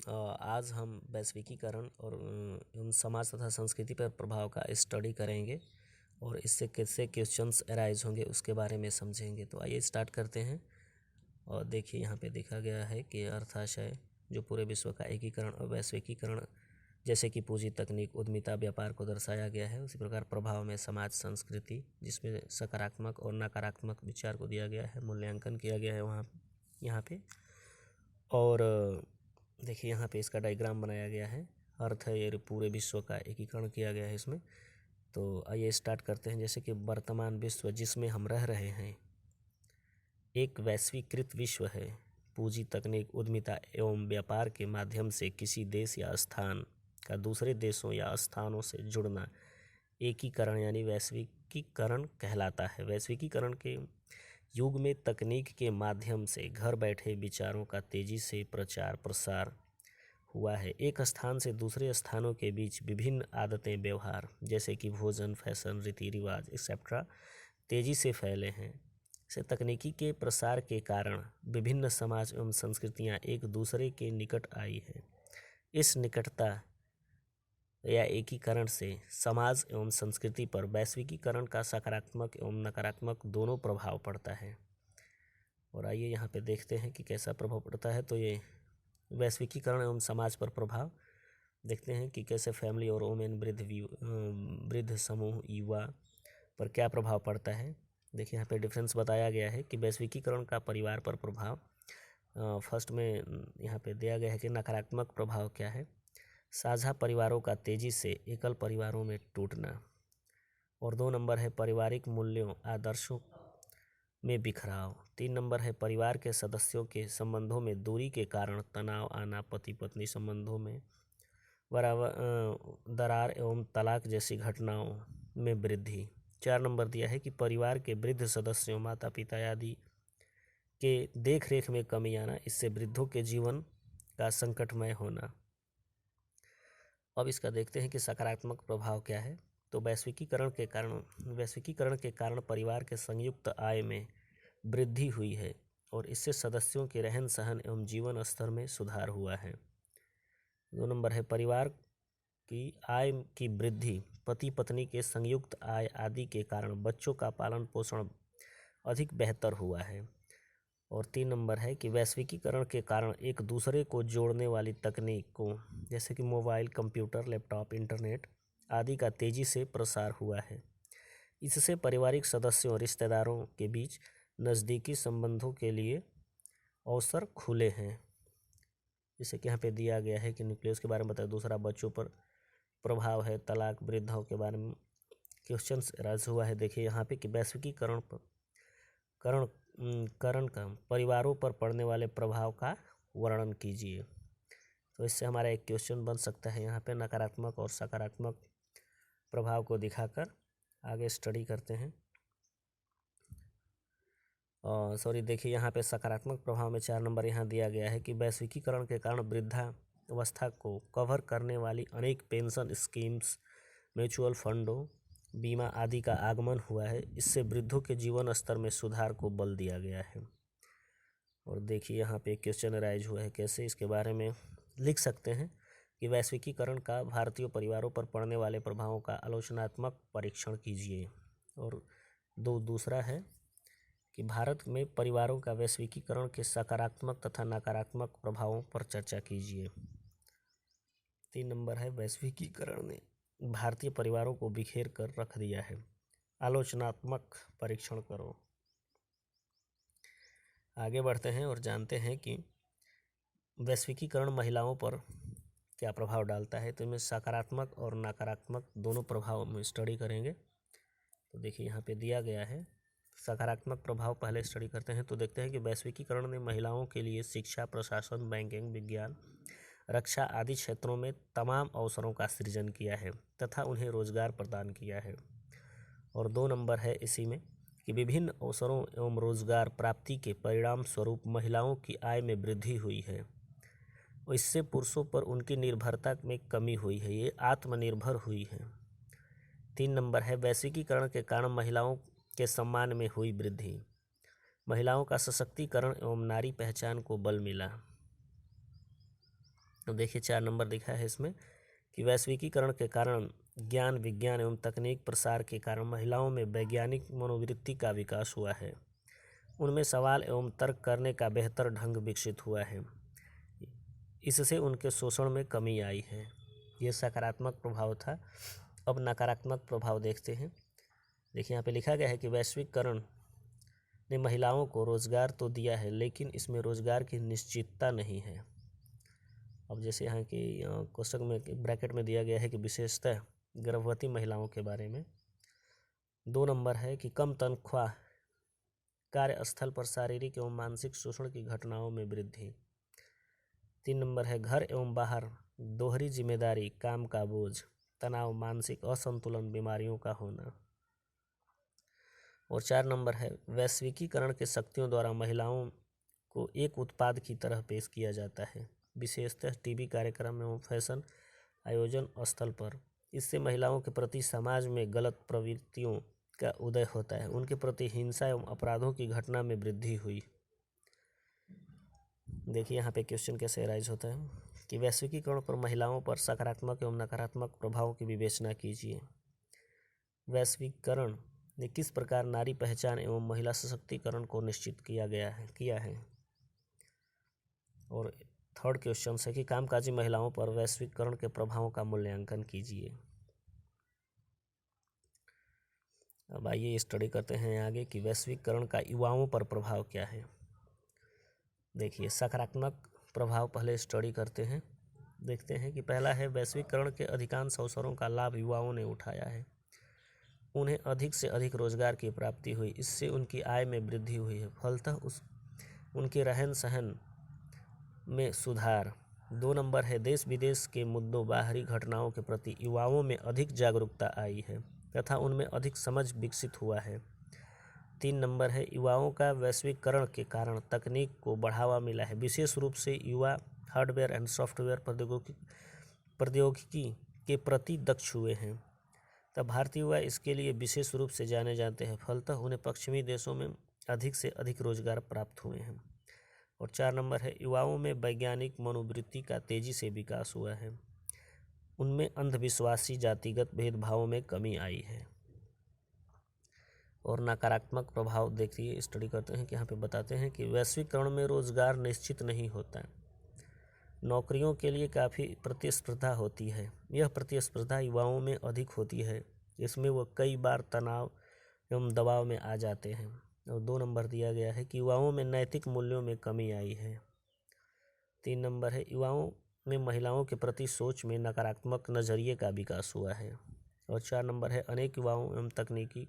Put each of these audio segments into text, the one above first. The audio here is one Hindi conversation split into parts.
आज हम वैश्विकीकरण और एवं समाज तथा संस्कृति पर प्रभाव का स्टडी करेंगे और इससे कैसे क्वेश्चंस अराइज होंगे उसके बारे में समझेंगे। तो आइए स्टार्ट करते हैं। और देखिए यहाँ पे देखा गया है कि अर्थाशय जो पूरे विश्व का एकीकरण और वैश्विकीकरण जैसे कि पूंजी, तकनीक, उद्यमिता, व्यापार को दर्शाया गया है। उसी प्रकार प्रभाव में समाज, संस्कृति जिसमें सकारात्मक और नकारात्मक विचार को दिया गया है, मूल्यांकन किया गया है वहाँ यहाँ पे। और देखिए यहाँ पे इसका डायग्राम बनाया गया है। अर्थ है ये पूरे विश्व का एकीकरण किया गया है इसमें। तो आइए स्टार्ट करते हैं। जैसे कि वर्तमान विश्व जिसमें हम रह रहे हैं एक वैश्वीकृत विश्व है। पूंजी, तकनीक, उद्यमिता एवं व्यापार के माध्यम से किसी देश या स्थान का दूसरे देशों या स्थानों से जुड़ना एकीकरण यानी वैश्विकीकरण कहलाता है। वैश्विकीकरण के युग में तकनीक के माध्यम से घर बैठे विचारों का तेजी से प्रचार प्रसार हुआ है। एक स्थान से दूसरे स्थानों के बीच विभिन्न आदतें, व्यवहार जैसे कि भोजन, फैशन, रीति रिवाज एक्सेट्रा तेजी से फैले हैं। से तकनीकी के प्रसार के कारण विभिन्न समाज एवं संस्कृतियां एक दूसरे के निकट आई हैं। इस निकटता या एकीकरण से समाज एवं संस्कृति पर वैश्विकीकरण का सकारात्मक एवं नकारात्मक दोनों प्रभाव पड़ता है। और आइए यहाँ पे देखते हैं कि कैसा प्रभाव पड़ता है। तो ये वैश्विकीकरण एवं समाज पर प्रभाव देखते हैं कि कैसे फैमिली और वुमेन, वृद्ध समूह, युवा पर क्या प्रभाव पड़ता है। देखिए यहाँ पे डिफरेंस बताया गया है कि वैश्विकीकरण का परिवार पर प्रभाव फर्स्ट में यहाँ पे दिया गया है कि नकारात्मक प्रभाव क्या है। साझा परिवारों का तेजी से एकल परिवारों में टूटना। और 2 नंबर है पारिवारिक मूल्यों, आदर्शों में बिखराव। 3 नंबर है परिवार के सदस्यों के संबंधों में दूरी के कारण तनाव आना, पति पत्नी संबंधों में दरार एवं तलाक जैसी घटनाओं में वृद्धि। 4 नंबर दिया है कि परिवार के वृद्ध सदस्यों, माता पिता आदि के देख रेख में कमी आना, इससे वृद्धों के जीवन का संकटमय होना। अब इसका देखते हैं कि सकारात्मक प्रभाव क्या है। तो वैश्विकीकरण के कारण परिवार के संयुक्त आय में वृद्धि हुई है और इससे सदस्यों के रहन सहन एवं जीवन स्तर में सुधार हुआ है। 2 नंबर है परिवार की आय की वृद्धि, पति पत्नी के संयुक्त आय आदि के कारण बच्चों का पालन पोषण अधिक बेहतर हुआ है। और 3 नंबर है कि वैश्विकीकरण के कारण एक दूसरे को जोड़ने वाली तकनीक को जैसे कि मोबाइल, कंप्यूटर, लैपटॉप, इंटरनेट आदि का तेजी से प्रसार हुआ है। इससे पारिवारिक सदस्यों, रिश्तेदारों के बीच नज़दीकी संबंधों के लिए अवसर खुले हैं। जैसे कि यहाँ पे दिया गया है कि न्यूक्लियस के बारे में बताया। दूसरा बच्चों पर प्रभाव है, तलाक, वृद्धाओं के बारे में क्वेश्चंस राइज हुआ है। देखिए यहाँ पे कि वैश्विकीकरण का परिवारों पर पड़ने वाले प्रभाव का वर्णन कीजिए। तो इससे हमारा एक क्वेश्चन बन सकता है यहाँ पे नकारात्मक और सकारात्मक प्रभाव को दिखाकर आगे स्टडी करते हैं। देखिए यहाँ पे सकारात्मक प्रभाव में 4 नंबर यहाँ दिया गया है कि वैश्विकीकरण के कारण वृद्धावस्था को कवर करने वाली अनेक पेंशन स्कीम्स, म्यूचुअल फंडों, बीमा आदि का आगमन हुआ है। इससे वृद्धों के जीवन स्तर में सुधार को बल दिया गया है। और देखिए यहाँ पे क्वेश्चन राइज हुआ है, कैसे इसके बारे में लिख सकते हैं कि वैश्विकीकरण का भारतीय परिवारों पर पड़ने वाले प्रभावों का आलोचनात्मक परीक्षण कीजिए। और दूसरा है कि भारत में परिवारों का वैश्विकीकरण के सकारात्मक तथा नकारात्मक प्रभावों पर चर्चा कीजिए। 3 नंबर है वैश्विकीकरण ने भारतीय परिवारों को बिखेर कर रख दिया है, आलोचनात्मक परीक्षण करो। आगे बढ़ते हैं और जानते हैं कि वैश्विकीकरण महिलाओं पर क्या प्रभाव डालता है। तो इनमें सकारात्मक और नकारात्मक दोनों प्रभाव हम स्टडी करेंगे। तो देखिए यहाँ पे दिया गया है सकारात्मक प्रभाव पहले स्टडी करते हैं। तो देखते हैं कि वैश्विकीकरण ने महिलाओं के लिए शिक्षा, प्रशासन, बैंकिंग, विज्ञान, रक्षा आदि क्षेत्रों में तमाम अवसरों का सृजन किया है तथा उन्हें रोजगार प्रदान किया है। और 2 नंबर है इसी में कि विभिन्न अवसरों एवं रोजगार प्राप्ति के परिणाम स्वरूप महिलाओं की आय में वृद्धि हुई है और इससे पुरुषों पर उनकी निर्भरता में कमी हुई है, ये आत्मनिर्भर हुई है। 3 नंबर है वैश्विकीकरण के कारण महिलाओं के सम्मान में हुई वृद्धि, महिलाओं का सशक्तिकरण एवं नारी पहचान को बल मिला। तो देखिए 4 नंबर लिखा है इसमें कि वैश्विकीकरण के कारण ज्ञान विज्ञान एवं तकनीक प्रसार के कारण महिलाओं में वैज्ञानिक मनोवृत्ति का विकास हुआ है। उनमें सवाल एवं तर्क करने का बेहतर ढंग विकसित हुआ है। इससे उनके शोषण में कमी आई है। ये सकारात्मक प्रभाव था। अब नकारात्मक प्रभाव देखते हैं। देखिए यहाँ पे लिखा गया है कि वैश्वीकरण ने महिलाओं को रोजगार तो दिया है, लेकिन इसमें रोजगार की निश्चितता नहीं है। अब जैसे यहाँ की क्वेश्चन में ब्रैकेट में दिया गया है कि विशेषतः गर्भवती महिलाओं के बारे में। 2 नंबर है कि कम तनख्वाह, कार्यस्थल पर शारीरिक एवं मानसिक शोषण की घटनाओं में वृद्धि। 3 नंबर है घर एवं बाहर दोहरी जिम्मेदारी, काम का बोझ, तनाव, मानसिक असंतुलन, बीमारियों का होना। और 4 नंबर है वैश्विकीकरण के शक्तियों द्वारा महिलाओं को एक उत्पाद की तरह पेश किया जाता है, विशेषतः टीवी कार्यक्रम एवं फैशन आयोजन स्थल पर। इससे महिलाओं के प्रति समाज में गलत प्रवृत्तियों का उदय होता है। उनके प्रति हिंसा एवं अपराधों की घटना में वृद्धि हुई। देखिए यहाँ पे क्वेश्चन कैसे अराइज होता है कि वैश्विकीकरण पर महिलाओं पर सकारात्मक एवं नकारात्मक प्रभाव की विवेचना कीजिए। वैश्विकरण ने किस प्रकार नारी पहचान एवं महिला सशक्तिकरण को निश्चित किया है। और थर्ड क्वेश्चन है कि कामकाजी महिलाओं पर वैश्विकरण के प्रभावों का मूल्यांकन कीजिए। अब आइए स्टडी करते हैं आगे कि वैश्विकरण का युवाओं पर प्रभाव क्या है। देखिए सकारात्मक प्रभाव पहले स्टडी करते हैं। देखते हैं कि पहला है वैश्विकरण के अधिकांश अवसरों का लाभ युवाओं ने उठाया है। उन्हें अधिक से अधिक रोजगार की प्राप्ति हुई। इससे उनकी आय में वृद्धि हुई है। फलतः उनके रहन सहन में सुधार। 2 नंबर है देश विदेश के मुद्दों, बाहरी घटनाओं के प्रति युवाओं में अधिक जागरूकता आई है तथा उनमें अधिक समझ विकसित हुआ है। 3 नंबर है युवाओं का वैश्वीकरण के कारण तकनीक को बढ़ावा मिला है। विशेष रूप से युवा हार्डवेयर एंड सॉफ्टवेयर प्रौद्योगिकी के प्रति दक्ष हुए हैं। तब भारतीय युवा इसके लिए विशेष रूप से जाने जाते हैं। फलतः उन्हें पश्चिमी देशों में अधिक से अधिक रोजगार प्राप्त हुए हैं। और 4 नंबर है युवाओं में वैज्ञानिक मनोवृत्ति का तेजी से विकास हुआ है। उनमें अंधविश्वासी जातिगत भेदभावों में कमी आई है। और नकारात्मक प्रभाव देखिए स्टडी करते हैं कि यहाँ पे बताते हैं कि वैश्वीकरण में रोजगार निश्चित नहीं होता है। नौकरियों के लिए काफ़ी प्रतिस्पर्धा होती है। यह प्रतिस्पर्धा युवाओं में अधिक होती है। इसमें वह कई बार तनाव एवं दबाव में आ जाते हैं। और 2 नंबर दिया गया है कि युवाओं में नैतिक मूल्यों में कमी आई है। 3 नंबर है युवाओं में महिलाओं के प्रति सोच में नकारात्मक नज़रिए का विकास हुआ है। और 4 नंबर है अनेक युवाओं एवं तकनीकी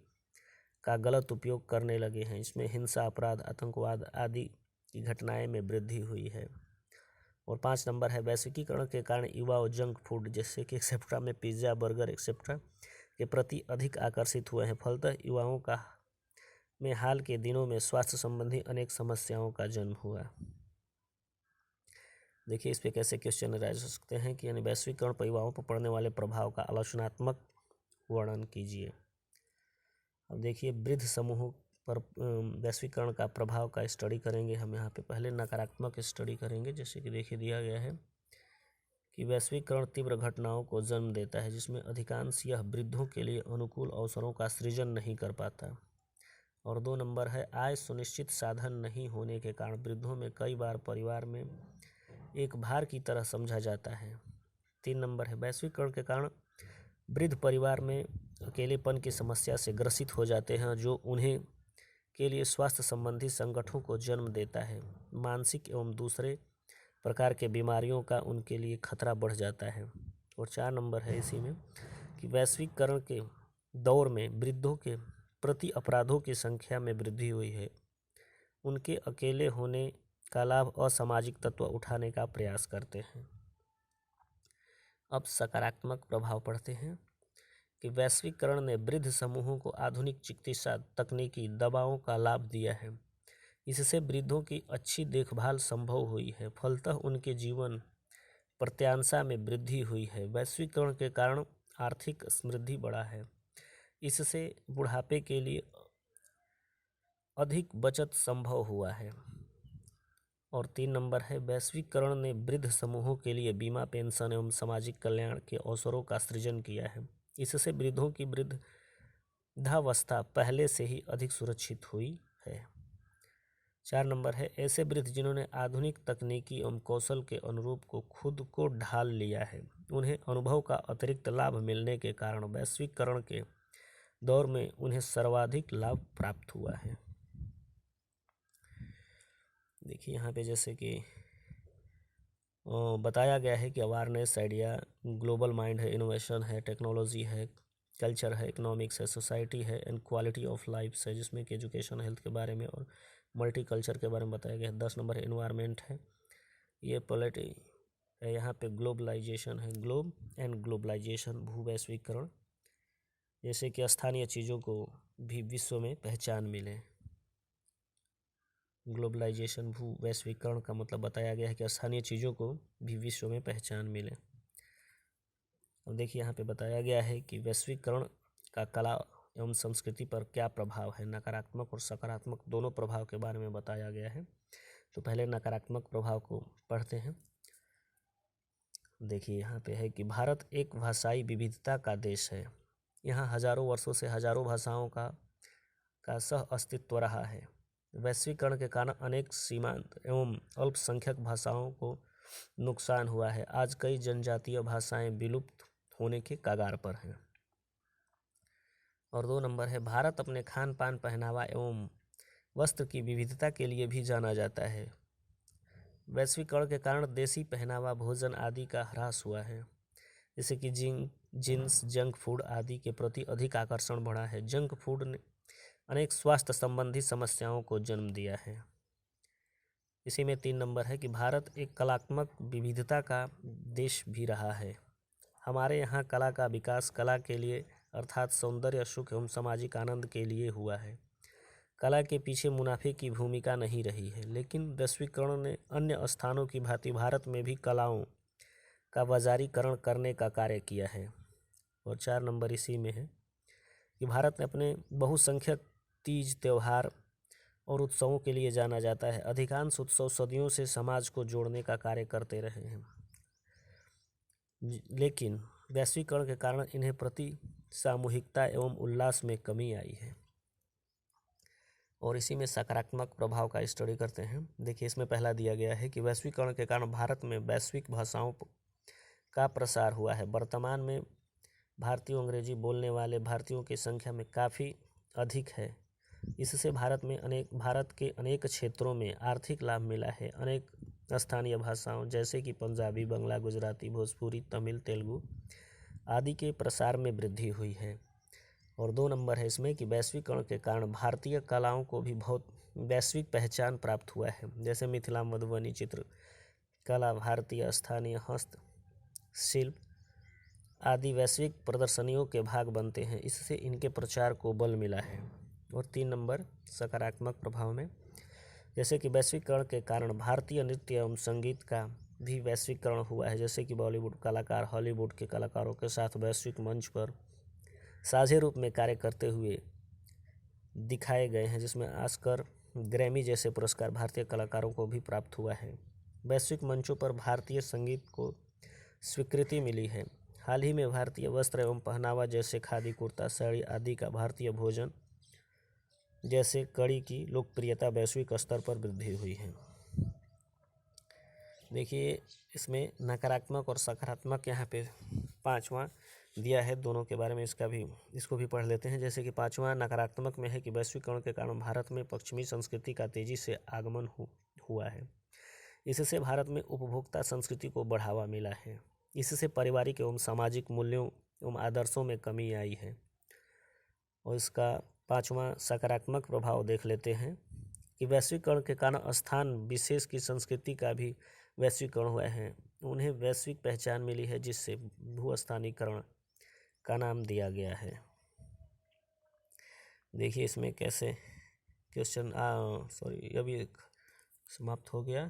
का गलत उपयोग करने लगे हैं। इसमें हिंसा, अपराध, आतंकवाद आदि की घटनाएं में वृद्धि हुई है। और 5 नंबर है वैश्वीकरण के कारण युवा जंक फूड जैसे कि एक्सेट्रा में पिज़्ज़ा, बर्गर एक्सेट्रा के प्रति अधिक आकर्षित हुए हैं। फलतः युवाओं का में हाल के दिनों में स्वास्थ्य संबंधी अनेक समस्याओं का जन्म हुआ। देखिए इस पे कैसे क्वेश्चन राइज हो सकते हैं कि यानी वैश्वीकरण पर युवाओं पर पड़ने वाले प्रभाव का आलोचनात्मक वर्णन कीजिए। अब देखिए वृद्ध समूहों पर वैश्वीकरण का प्रभाव का स्टडी करेंगे। हम यहाँ पे पहले नकारात्मक स्टडी करेंगे। जैसे कि देखिए दिया गया है कि वैश्वीकरण तीव्र घटनाओं को जन्म देता है, जिसमें अधिकांश यह वृद्धों के लिए अनुकूल अवसरों का सृजन नहीं कर पाता। और 2 नंबर है आय सुनिश्चित साधन नहीं होने के कारण वृद्धों में कई बार परिवार में एक भार की तरह समझा जाता है। 3 नंबर है वैश्वीकरण के कारण वृद्ध परिवार में अकेलेपन की समस्या से ग्रसित हो जाते हैं, जो उन्हें के लिए स्वास्थ्य संबंधी संकटों को जन्म देता है। मानसिक एवं दूसरे प्रकार के बीमारियों का उनके लिए खतरा बढ़ जाता है। और 4 नंबर है इसी में कि वैश्वीकरण के दौर में वृद्धों के प्रति अपराधों की संख्या में वृद्धि हुई है। उनके अकेले होने का लाभ असामाजिक तत्व उठाने का प्रयास करते हैं। अब सकारात्मक प्रभाव पढ़ते हैं कि वैश्वीकरण ने वृद्ध समूहों को आधुनिक चिकित्सा तकनीकी दवाओं का लाभ दिया है। इससे वृद्धों की अच्छी देखभाल संभव हुई है। फलतः उनके जीवन प्रत्याशा में वृद्धि हुई है। वैश्वीकरण के कारण आर्थिक समृद्धि बढ़ा है। इससे बुढ़ापे के लिए अधिक बचत संभव हुआ है। और 3 नंबर है वैश्वीकरण ने वृद्ध समूहों के लिए बीमा, पेंशन एवं सामाजिक कल्याण के अवसरों का सृजन किया है। इससे वृद्धों की वृद्धावस्था पहले से ही अधिक सुरक्षित हुई है। 4 नंबर है ऐसे वृद्ध जिन्होंने आधुनिक तकनीकी एवं कौशल के अनुरूप को खुद को ढाल लिया है, उन्हें अनुभव का अतिरिक्त लाभ मिलने के कारण वैश्वीकरण के दौर में उन्हें सर्वाधिक लाभ प्राप्त हुआ है। देखिए यहाँ पे जैसे कि बताया गया है कि अवेयरनेस, आइडिया, ग्लोबल माइंड है, इनोवेशन है, टेक्नोलॉजी है, कल्चर है, इकोनॉमिक्स है, सोसाइटी है एंड क्वालिटी ऑफ लाइफ है, जिसमें कि एजुकेशन, हेल्थ के बारे में और मल्टी कल्चर के बारे में बताया गया है। 10 नंबर एनवायरनमेंट है, ये पॉलिटी है, यहाँ पे ग्लोबलाइजेशन है, ग्लोब एंड ग्लोबलाइजेशन, भूवैश्वीकरण, जैसे कि स्थानीय चीज़ों को भी विश्व में पहचान मिले। ग्लोबलाइजेशन, भू वैश्वीकरण का मतलब बताया गया है कि स्थानीय चीज़ों को भी विश्व में पहचान मिले। अब देखिए यहाँ पे बताया गया है कि वैश्वीकरण का कला एवं संस्कृति पर क्या प्रभाव है। नकारात्मक और सकारात्मक दोनों प्रभाव के बारे में बताया गया है। तो पहले नकारात्मक प्रभाव को पढ़ते हैं। देखिए यहाँ पे है कि भारत एक भाषाई विविधता का देश है। यहाँ हजारों वर्षों से हजारों भाषाओं का सह अस्तित्व रहा है। वैश्वीकरण के कारण अनेक सीमांत एवं अल्पसंख्यक भाषाओं को नुकसान हुआ है। आज कई जनजातीय भाषाएं विलुप्त होने के कगार पर हैं। और 2 नंबर है भारत अपने खान पान, पहनावा एवं वस्त्र की विविधता के लिए भी जाना जाता है। वैश्वीकरण के कारण देसी पहनावा, भोजन आदि का ह्रास हुआ है, जैसे कि जींस, जंक फूड आदि के प्रति अधिक आकर्षण बढ़ा है। जंक फूड ने अनेक स्वास्थ्य संबंधी समस्याओं को जन्म दिया है। इसी में 3 नंबर है कि भारत एक कलात्मक विविधता का देश भी रहा है। हमारे यहाँ कला का विकास कला के लिए अर्थात सौंदर्य, सुख एवं सामाजिक आनंद के लिए हुआ है। कला के पीछे मुनाफे की भूमिका नहीं रही है, लेकिन वैश्वीकरण ने अन्य स्थानों की भांति भारत में भी कलाओं का बाजारीकरण करने का कार्य किया है। और 4 नंबर इसी में है कि भारत ने अपने बहुसंख्यक तीज, त्यौहार और उत्सवों के लिए जाना जाता है। अधिकांश उत्सव सदियों से समाज को जोड़ने का कार्य करते रहे हैं, लेकिन वैश्वीकरण के कारण इन्हें प्रति सामूहिकता एवं उल्लास में कमी आई है। और इसी में सकारात्मक प्रभाव का स्टडी करते हैं। देखिए इसमें पहला दिया गया है कि वैश्वीकरण के कारण भारत में वैश्विक भाषाओं का प्रसार हुआ है। वर्तमान में भारतीय अंग्रेजी बोलने वाले भारतीयों की संख्या में काफ़ी अधिक है। इससे भारत के अनेक क्षेत्रों में आर्थिक लाभ मिला है। अनेक स्थानीय भाषाओं जैसे कि पंजाबी, बंगला, गुजराती, भोजपुरी, तमिल, तेलुगु आदि के प्रसार में वृद्धि हुई है। और 2 नंबर है इसमें कि वैश्वीकरण के कारण भारतीय कलाओं को भी बहुत वैश्विक पहचान प्राप्त हुआ है, जैसे मिथिला, मधुबनी चित्रकला, भारतीय स्थानीय हस्तशिल्प आदि वैश्विक प्रदर्शनियों के भाग बनते हैं। इससे इनके प्रचार को बल मिला है। और 3 नंबर सकारात्मक प्रभाव में, जैसे कि वैश्वीकरण के कारण भारतीय नृत्य एवं संगीत का भी वैश्वीकरण हुआ है, जैसे कि बॉलीवुड कलाकार हॉलीवुड के कलाकारों के साथ वैश्विक मंच पर साझे रूप में कार्य करते हुए दिखाए गए हैं, जिसमें ऑस्कर, ग्रैमी जैसे पुरस्कार भारतीय कलाकारों को भी प्राप्त हुआ है। वैश्विक मंचों पर भारतीय संगीत को स्वीकृति मिली है। हाल ही में भारतीय वस्त्र एवं पहनावा जैसे खादी, कुर्ता, साड़ी आदि का, भारतीय भोजन जैसे कड़ी की लोकप्रियता वैश्विक स्तर पर वृद्धि हुई है। देखिए इसमें नकारात्मक और सकारात्मक यहाँ पे 5वां दिया है, दोनों के बारे में इसको भी पढ़ लेते हैं। जैसे कि 5वां नकारात्मक में है कि वैश्वीकरण के कारण भारत में पश्चिमी संस्कृति का तेजी से आगमन हुआ है। इससे भारत में उपभोक्ता संस्कृति को बढ़ावा मिला है। इससे पारिवारिक एवं सामाजिक मूल्यों एवं आदर्शों में कमी आई है। और इसका 5वां सकारात्मक प्रभाव देख लेते हैं कि वैश्वीकरण के कारण स्थान विशेष की संस्कृति का भी वैश्वीकरण हुआ है, उन्हें वैश्विक पहचान मिली है, जिससे भूस्थानीकरण का नाम दिया गया है। देखिए इसमें कैसे क्वेश्चन अभी समाप्त हो गया।